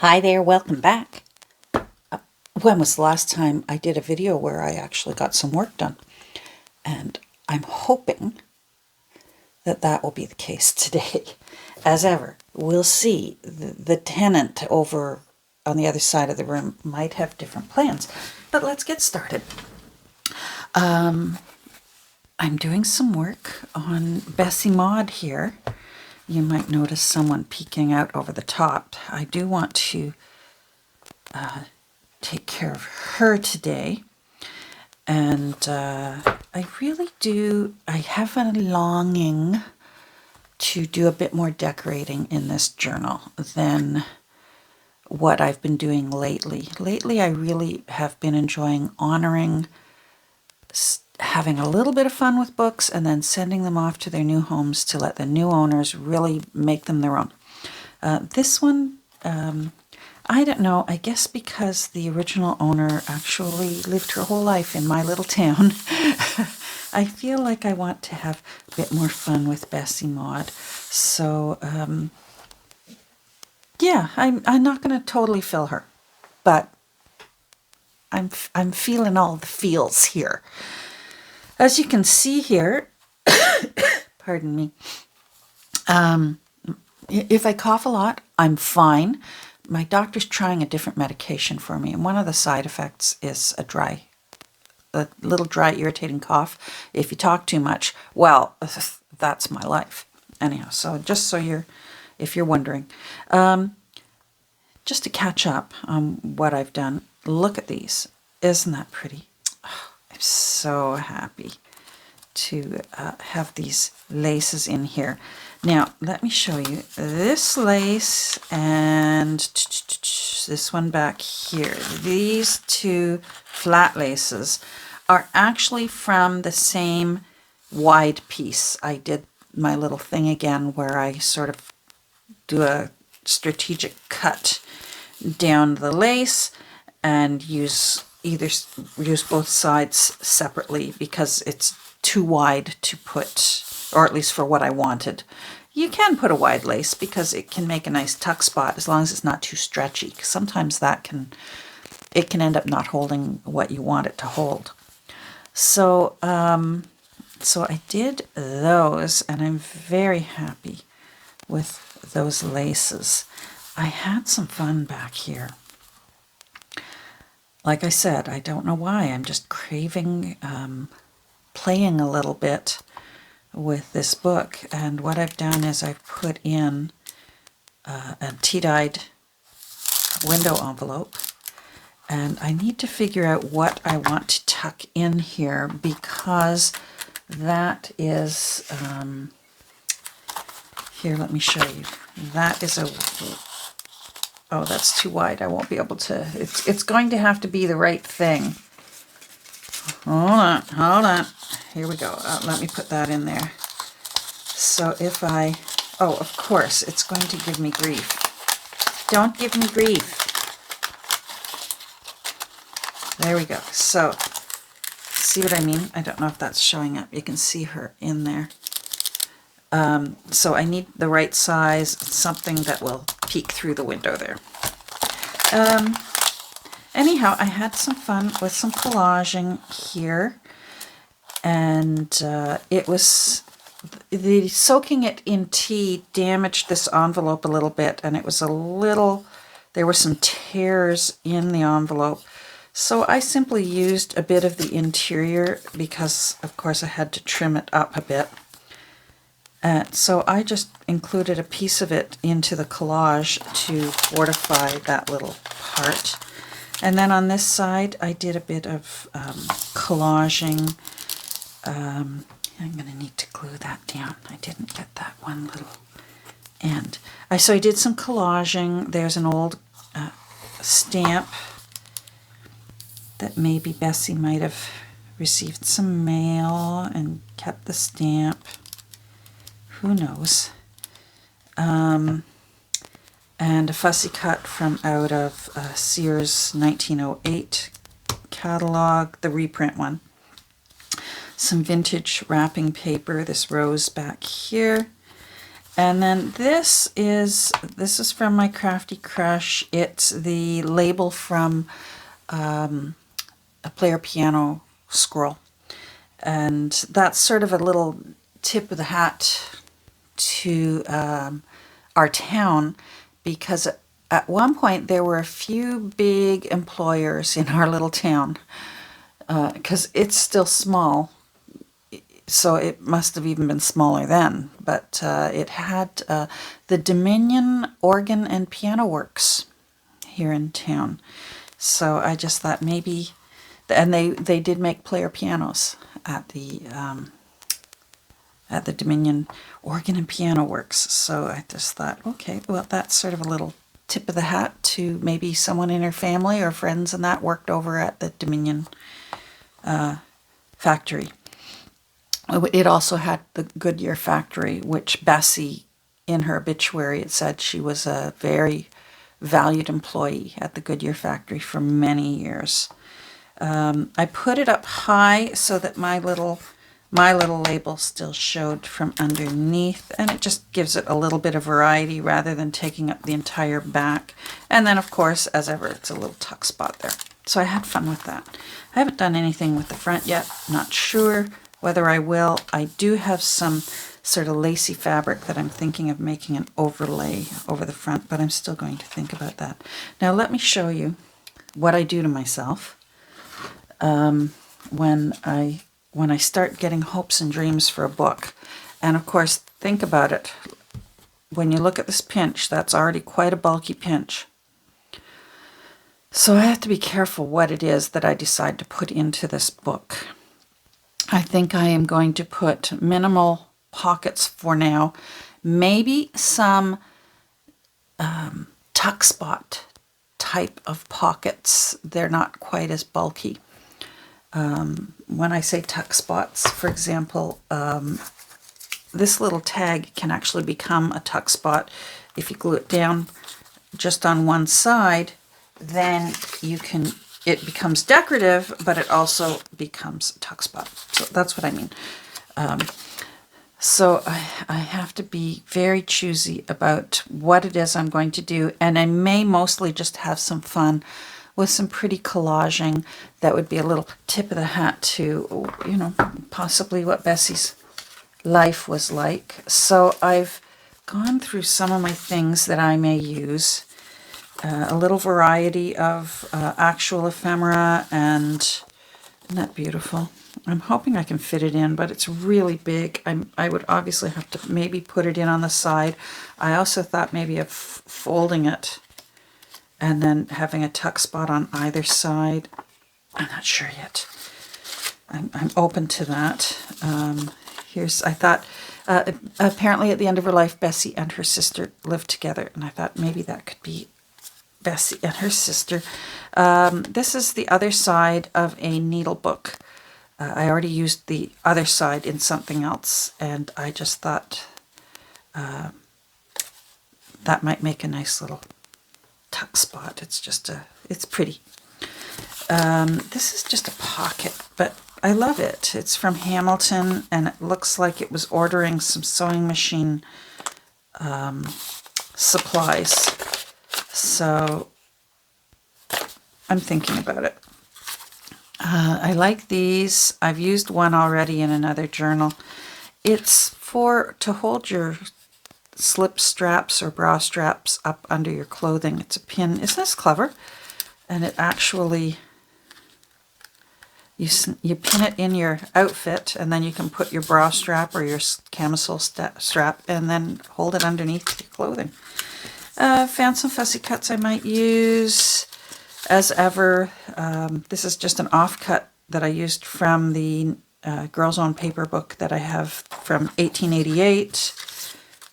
Hi there, welcome back. When was the last time I did a video where I actually got some work done? And I'm hoping that that will be the case today. As ever, we'll see. The tenant over on the other side of the room might have different plans. But let's get started. I'm doing some work on Bessie Maud here. You might notice someone peeking out over the top. I do want to take care of her today. And I really do, I have a longing to do a bit more decorating in this journal than what I've been doing lately. Lately, I really have been enjoying honoring, having a little bit of fun with books, and then sending them off to their new homes to let the new owners really make them their own. This one, I don't know, I guess because the original owner actually lived her whole life in my little town, I feel like I want to have a bit more fun with Bessie Maud. So, yeah, I'm not going to totally fill her, but I'm feeling all the feels here. As you can see here, pardon me, if I cough a lot, I'm fine. My doctor's trying a different medication for me, and one of the side effects is a little dry, irritating cough. If you talk too much, well, that's my life. Anyhow, so just so if you're wondering, just to catch up on what I've done, look at these. Isn't that pretty? Oh, I'm so happy to have these laces in here. Now, let me show you this lace and this one back here. These two flat laces are actually from the same wide piece. I did my little thing again where I sort of do a strategic cut down the lace and use both sides separately because it's too wide to put, or at least for what I wanted. You can put a wide lace because it can make a nice tuck spot as long as it's not too stretchy. Sometimes it can end up not holding what you want it to hold. So, so I did those, and I'm very happy with those laces. I had some fun back here. Like I said, I don't know why. I'm just craving playing a little bit with this book, and what I've done is I've put in a tea-dyed window envelope, and I need to figure out what I want to tuck in here because that is here, let me show you. That is oh, that's too wide. I won't be able to, it's going to have to be the right thing. Hold on. Here we go. Let me put that in there. So if oh, of course, it's going to give me grief. Don't give me grief. There we go. So, see what I mean? I don't know if that's showing up. You can see her in there. So I need the right size, something that will peek through the window there. Anyhow, I had some fun with some collaging here, and it was, the soaking it in tea damaged this envelope a little bit, and it was there were some tears in the envelope. So I simply used a bit of the interior because, of course, I had to trim it up a bit. So I just included a piece of it into the collage to fortify that little part. And then on this side, I did a bit of collaging. I'm going to need to glue that down. I didn't get that one little end. So I did some collaging. There's an old stamp that maybe Bessie might have received some mail and kept the stamp. Who knows? And a fussy cut from out of Sears 1908 catalog, the reprint one. Some vintage wrapping paper, this rose back here, And then this is from my Crafty Crush. It's the label from a player piano scroll. And that's sort of a little tip of the hat to our town, because at one point there were a few big employers in our little town, because it's still small, so it must have even been smaller then, but it had the Dominion Organ and Piano Works here in town. So I just thought maybe, and they did make player pianos at the Dominion Organ and Piano Works. So I just thought, okay, well, that's sort of a little tip of the hat to maybe someone in her family or friends and that worked over at the Dominion factory. It also had the Goodyear factory, which Bessie, in her obituary, it said she was a very valued employee at the Goodyear factory for many years. I put it up high so that my little label still showed from underneath, and it just gives it a little bit of variety rather than taking up the entire back. And then, of course, as ever, it's a little tuck spot there. So I had fun with that. I haven't done anything with the front yet. Not sure whether I will. I do have some sort of lacy fabric that I'm thinking of making an overlay over the front, but I'm still going to think about that. Now let me show you what I do to myself when I start getting hopes and dreams for a book. And of course, think about it. When you look at this pinch, that's already quite a bulky pinch. So I have to be careful what it is that I decide to put into this book. I think I am going to put minimal pockets for now. Maybe some tuck spot type of pockets. They're not quite as bulky. When I say tuck spots, for example, this little tag can actually become a tuck spot. If you glue it down just on one side, then it becomes decorative, but it also becomes a tuck spot. So that's what I mean. So I have to be very choosy about what it is I'm going to do, and I may mostly just have some fun with some pretty collaging that would be a little tip of the hat to, you know, possibly what Bessie's life was like. So I've gone through some of my things that I may use. A little variety of actual ephemera, and isn't that beautiful? I'm hoping I can fit it in, but it's really big. I would obviously have to maybe put it in on the side. I also thought maybe of folding it and then having a tuck spot on either side. I'm not sure yet. I'm open to that. I thought, apparently at the end of her life, Bessie and her sister lived together, and I thought maybe that could be Bessie and her sister. This is the other side of a needle book. I already used the other side in something else, and I just thought that might make a nice little tuck spot. It's pretty. This is just a pocket, but I love it. It's from Hamilton, and it looks like it was ordering some sewing machine supplies. So I'm thinking about it. I like these. I've used one already in another journal. It's to hold your slip straps or bra straps up under your clothing. It's a pin. Isn't this clever? And it actually, you pin it in your outfit, and then you can put your bra strap or your camisole strap and then hold it underneath your clothing. Found some fussy cuts I might use. As ever, this is just an offcut that I used from the Girls Own paper book that I have from 1888.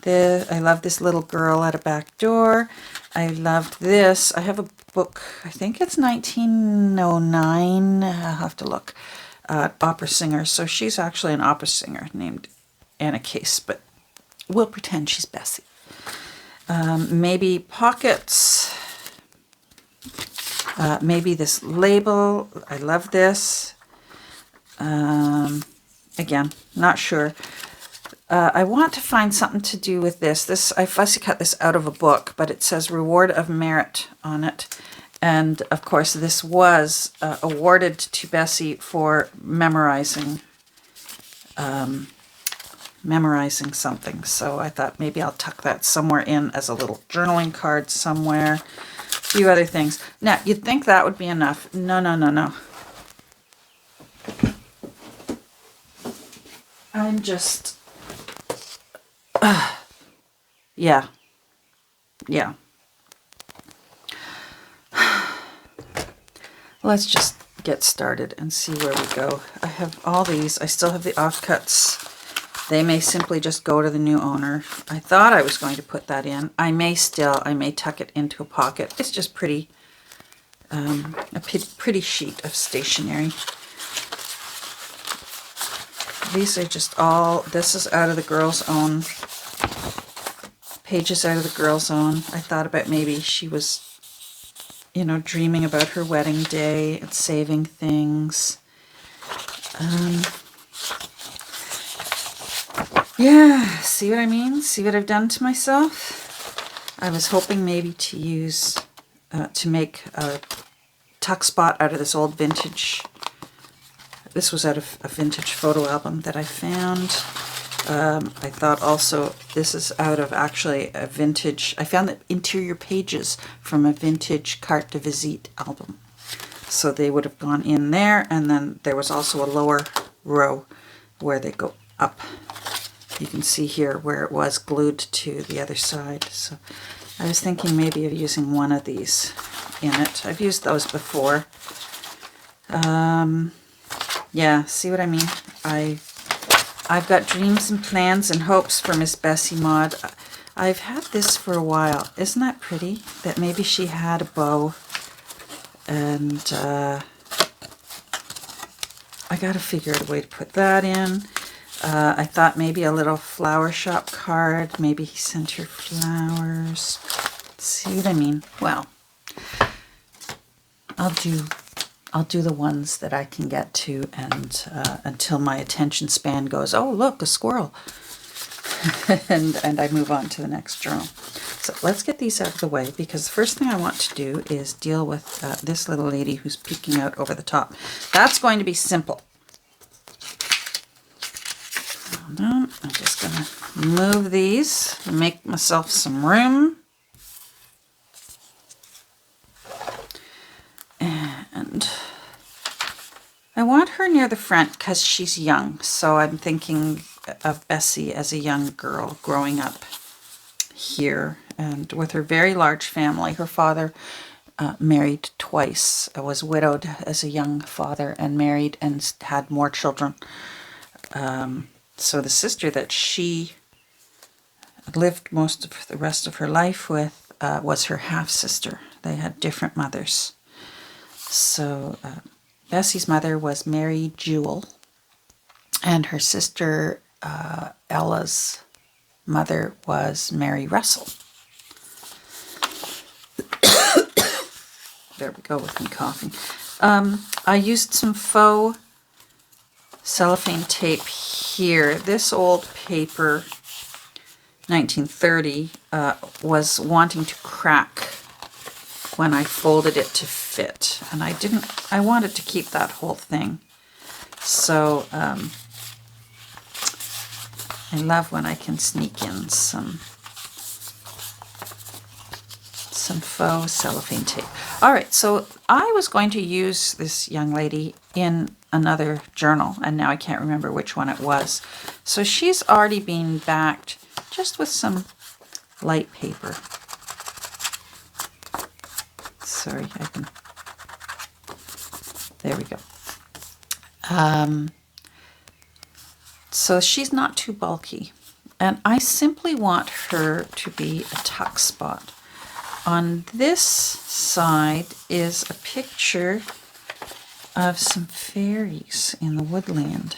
I love this little girl at a back door. I loved this. I have a book, I think it's 1909. I'll have to look. Opera singer. So she's actually an opera singer named Anna Case, but we'll pretend she's Bessie. Maybe pockets. Maybe this label. I love this. Again, not sure. I want to find something to do with this. I fussy cut this out of a book, but it says Reward of Merit on it. And of course, this was awarded to Bessie for memorizing something. So I thought maybe I'll tuck that somewhere in as a little journaling card somewhere. A few other things. Now, you'd think that would be enough. No, no, no, no. I'm just... yeah. Yeah. Let's just get started and see where we go. I have all these. I still have the offcuts. They may simply just go to the new owner. I thought I was going to put that in. I may tuck it into a pocket. It's just pretty, a pretty sheet of stationery. These are just all, this is out of the Girl's Own, pages out of the Girl's Own. I thought about maybe she was, you know, dreaming about her wedding day and saving things. Yeah, see what I mean? See what I've done to myself? I was hoping maybe to use, to make a tuck spot out of this old vintage. This was out of a vintage photo album that I found. I thought also this is out of actually a vintage, I found the interior pages from a vintage carte de visite album. So they would have gone in there, and then there was also a lower row where they go up. You can see here where it was glued to the other side. So I was thinking maybe of using one of these in it. I've used those before. Yeah, see what I mean? I've got dreams and plans and hopes for Miss Bessie Maud. I've had this for a while. Isn't that pretty? That maybe she had a bow, and I got to figure out a way to put that in. I thought maybe a little flower shop card. Maybe he sent her flowers. See what I mean? Well, I'll do the ones that I can get to, and until my attention span goes, oh look, a squirrel, and I move on to the next journal. So let's get these out of the way, because the first thing I want to do is deal with this little lady who's peeking out over the top. That's going to be simple. Hold on, I'm just going to move these and make myself some room. And I want her near the front because she's young. So I'm thinking of Bessie as a young girl growing up here, and with her very large family. Her father married twice, was widowed as a young father, and married and had more children. So the sister that she lived most of the rest of her life with was her half-sister. They had different mothers. So Bessie's mother was Mary Jewell, and her sister Ella's mother was Mary Russell. There we go with me coughing. I used some faux cellophane tape here. This old paper, 1930, was wanting to crack when I folded it to fit, and I wanted to keep that whole thing. So I love when I can sneak in some faux cellophane tape. All right, so I was going to use this young lady in another journal, and now I can't remember which one it was. So she's already been backed just with some light paper. Sorry, there we go. So she's not too bulky, and I simply want her to be a tuck spot. On this side is a picture of some fairies in the woodland.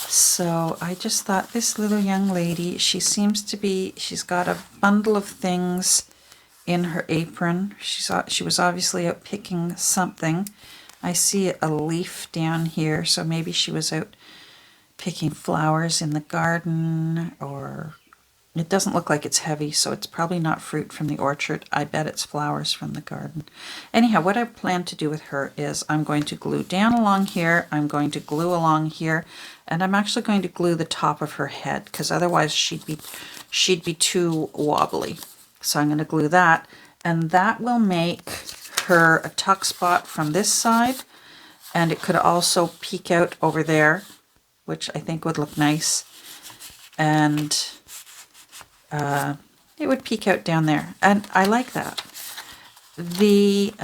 So I just thought this little young lady, she's got a bundle of things in her apron. She was obviously out picking something. I see a leaf down here, so maybe she was out picking flowers in the garden, or it doesn't look like it's heavy, so it's probably not fruit from the orchard. I bet it's flowers from the garden. Anyhow, what I plan to do with her is I'm going to glue down along here, I'm going to glue along here, and I'm actually going to glue the top of her head, because otherwise she'd be too wobbly. So I'm going to glue that, and that will make her a tuck spot from this side, and it could also peek out over there, which I think would look nice. And it would peek out down there, and I like that. The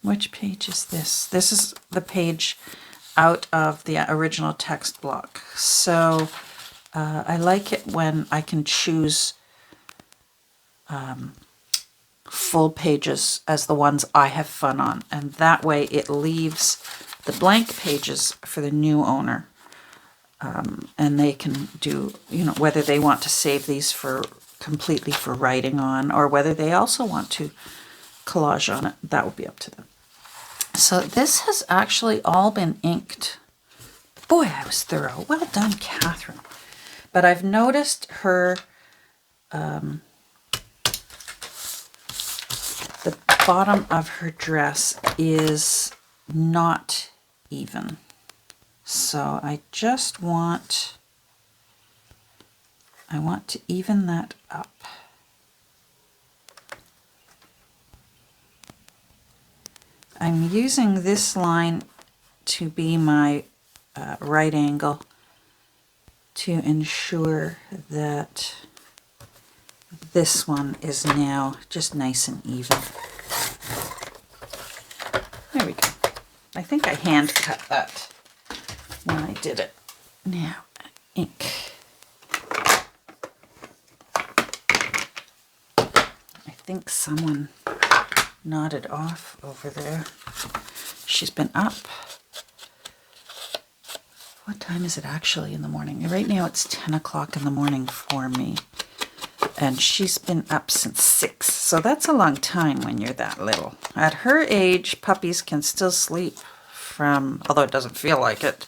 which page is this? This is the page out of the original text block. So I like it when I can choose full pages as the ones I have fun on, and that way it leaves the blank pages for the new owner. And they can do, whether they want to save these for completely for writing on, or whether they also want to collage on it. That will be up to them. So this has actually all been inked. Boy, I was thorough. Well done, Catherine. But I've noticed her, the bottom of her dress is not even. So I just want to even that up. I'm using this line to be my right angle to ensure that this one is now just nice and even. There we go. I think I hand cut that when I did it. Now, ink. I think someone nodded off over there. She's been up. What time is it actually in the morning? Right now it's 10 o'clock in the morning for me. And she's been up since 6. So that's a long time when you're that little. At her age, puppies can still sleep from, although it doesn't feel like it,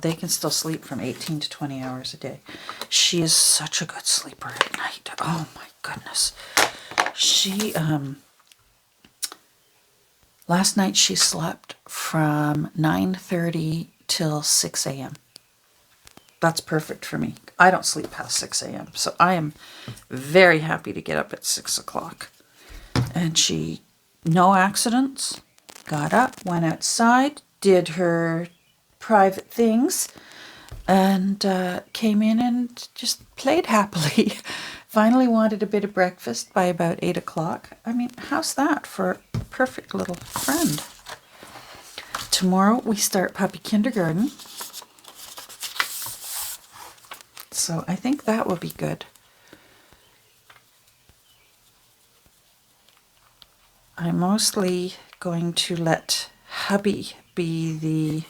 they can still sleep from 18 to 20 hours a day. She is such a good sleeper at night. Oh my goodness. She, last night she slept from 9:30 till 6 a.m. That's perfect for me. I don't sleep past 6 a.m. So I am very happy to get up at 6 o'clock. And she, no accidents, got up, went outside, did her private things, and came in and just played happily. Finally wanted a bit of breakfast by about 8 o'clock. I mean, how's that for a perfect little friend? Tomorrow we start puppy kindergarten. So I think that will be good. I'm mostly going to let hubby be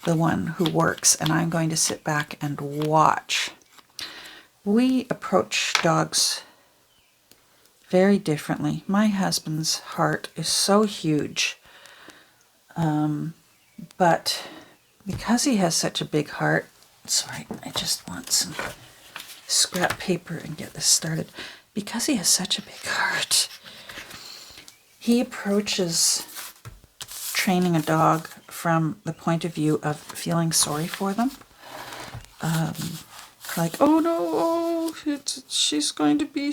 the one who works, and I'm going to sit back and watch. We approach dogs very differently. My husband's heart is so huge, but because he has such a big heart, sorry, I just want some scrap paper and get this started. Because he has such a big heart, he approaches training a dog from the point of view of feeling sorry for them. Like, oh no, she's going to be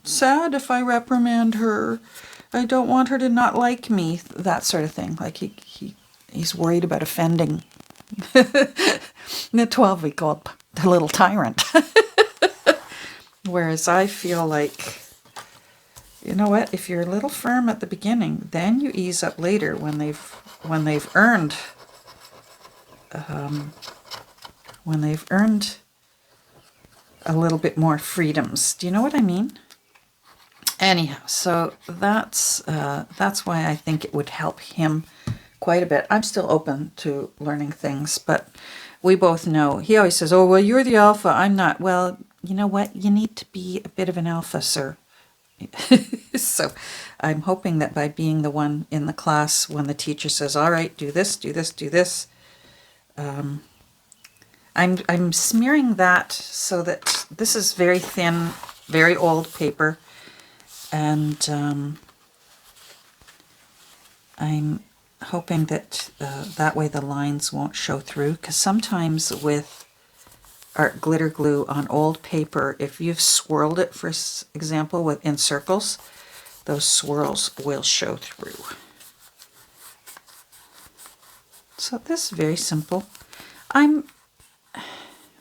sad if I reprimand her. I don't want her to not like me, that sort of thing. Like he's worried about offending the 12-week-old, the little tyrant. Whereas I feel like, you know what, if you're a little firm at the beginning, then you ease up later when they've earned a little bit more freedoms. Do you know what I mean? Anyhow, so that's why I think it would help him quite a bit. I'm still open to learning things, but we both know. He always says, oh, well, you're the alpha, I'm not. Well, you know what? You need to be a bit of an alpha, sir. So I'm hoping that by being the one in the class when the teacher says, all right, do this, do this, do this, I'm smearing that so that this is very thin, very old paper, and I'm hoping that that way the lines won't show through, because sometimes with art glitter glue on old paper, if you've swirled it, for example, in circles, those swirls will show through. So this is very simple.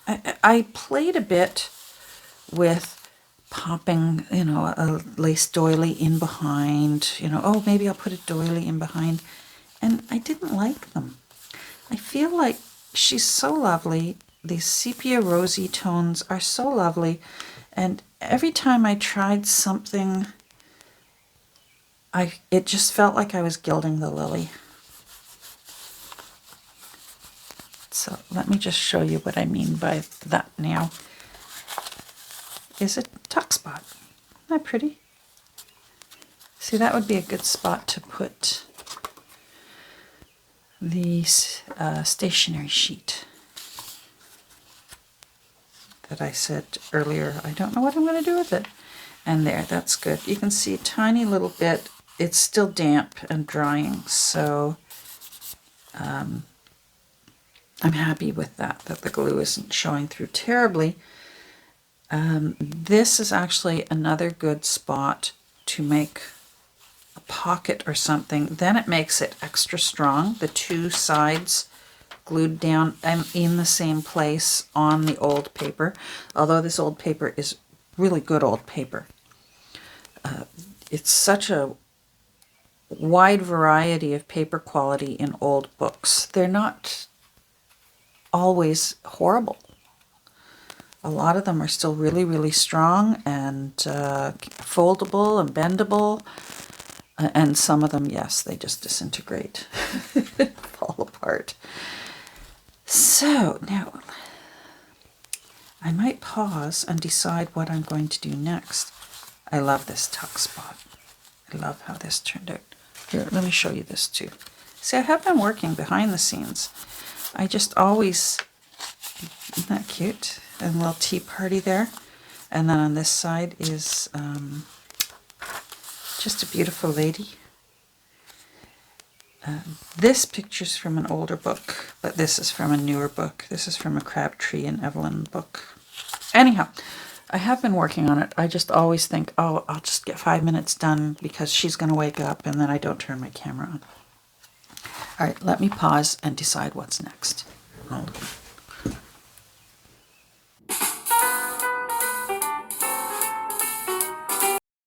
I played a bit with popping, you know, a lace doily in behind, you know, oh, maybe I'll put a doily in behind, and I didn't like them. I feel like she's so lovely. These sepia rosy tones are so lovely, and every time I tried something, it just felt like I was gilding the lily. So let me just show you what I mean by that now. Is a tuck spot. Isn't that pretty? See, that would be a good spot to put the stationery sheet that I said earlier. I don't know what I'm going to do with it. And there, that's good. You can see a tiny little bit. It's still damp and drying, so I'm happy with that the glue isn't showing through terribly. This is actually another good spot to make a pocket or something. Then it makes it extra strong. The two sides glued down and in the same place on the old paper. Although this old paper is really good old paper. It's such a wide variety of paper quality in old books. They're not always horrible. A lot of them are still really, really strong and foldable and bendable. And some of them, yes, they just disintegrate, fall apart. So now I might pause and decide what I'm going to do next. I love this tuck spot. I love how this turned out. Here, let me show you this too. See, I have been working behind the scenes. I just always, isn't that cute? A little tea party there. And then on this side is just a beautiful lady. This picture's from an older book, but this is from a newer book. This is from a Crabtree and Evelyn book. Anyhow, I have been working on it. I just always think, oh, I'll just get 5 minutes done because she's going to wake up, and then I don't turn my camera on. All right, let me pause and decide what's next. Hold on.